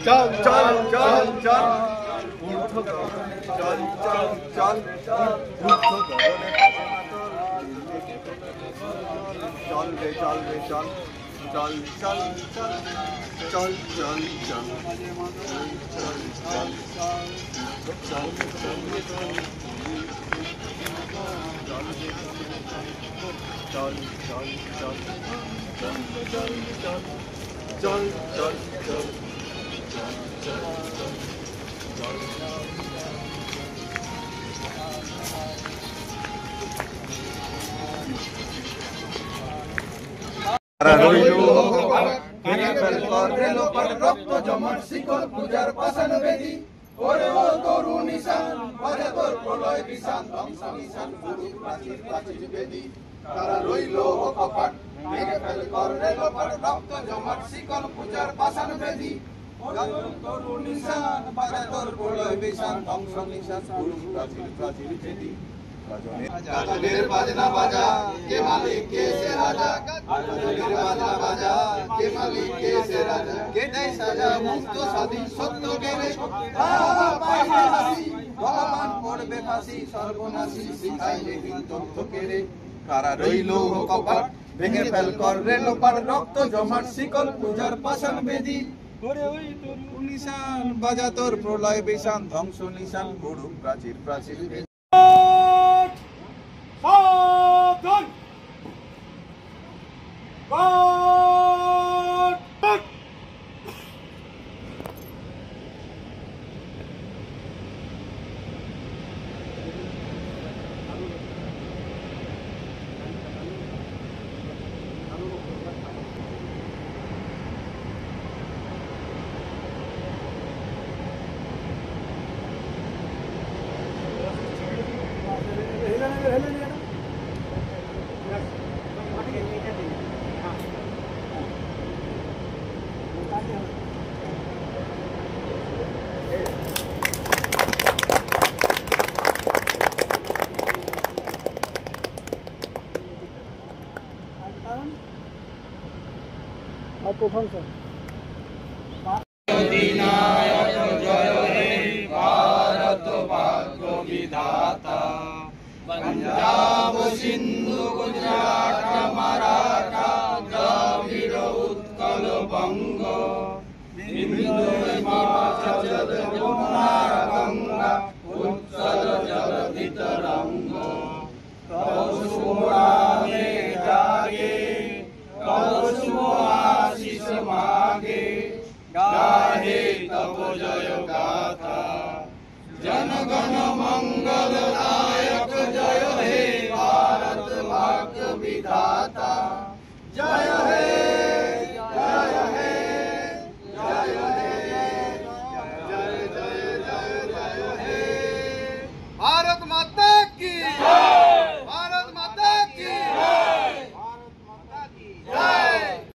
चल चल चल चल उठ चल चल चल उठ चल रे चल रे चल चल चल चल चल चल चल चल রক্ত জমাট শিকল পূজার পাষাণ বেদী ওরে ও তরু নিশান বাজে তোর প্রলয় বিশান ধ্বংস নিশান গুরু প্রাচীর প্রাচীর বেদী তারা রইল কপাট ভেঙে ফেল কর রে লোপাট রক্ত জমাট শিকল পূজার পাষাণ বেদী তরু নিশান বাজে তোর প্রলয় বিশান ধ্বংস নিশান গুরু প্রাচীর প্রাচীর বেদী গাজনের বাজনা বাজা কে মালিক কে সে রাজা গাজনের বাজনা বাজা কে মালিক কে সে রাজা কে দেয় সাজা মুক্ত স্বাধীন সত্য জ্ঞানে পাইলে হাসি ভগবান পড়বে ফাঁসি সর্বনাশী শিখাইলে হীন তথ্য কেড়ে কারা রইল কপাট ভেঙে ফেল কর রে লোপাট রক্ত জমাট শিকল পূজার পাষাণ বেদী ওরে ওই তরু নিশান বাজা তোর প্রলয় বিশান ধ্বংস নিশান গুরু প্রাচীর প্রাচীর সাবধান অধিনায়ক জয় হে ভারত ভাগ্য বিধাতা পঞ্জাব সিন্ধু গুজরাট মারাঠা দ্রাবিড় উৎকল বঙ্গ বিন্দু হিমাচল যমুনা গঙ্গা উচ্ছল জলধি তরঙ্গ তব শুভ নামে জাগে তব শুভ আশিস মাগে গাহে তব জয় গাথা জনগণ মঙ্গল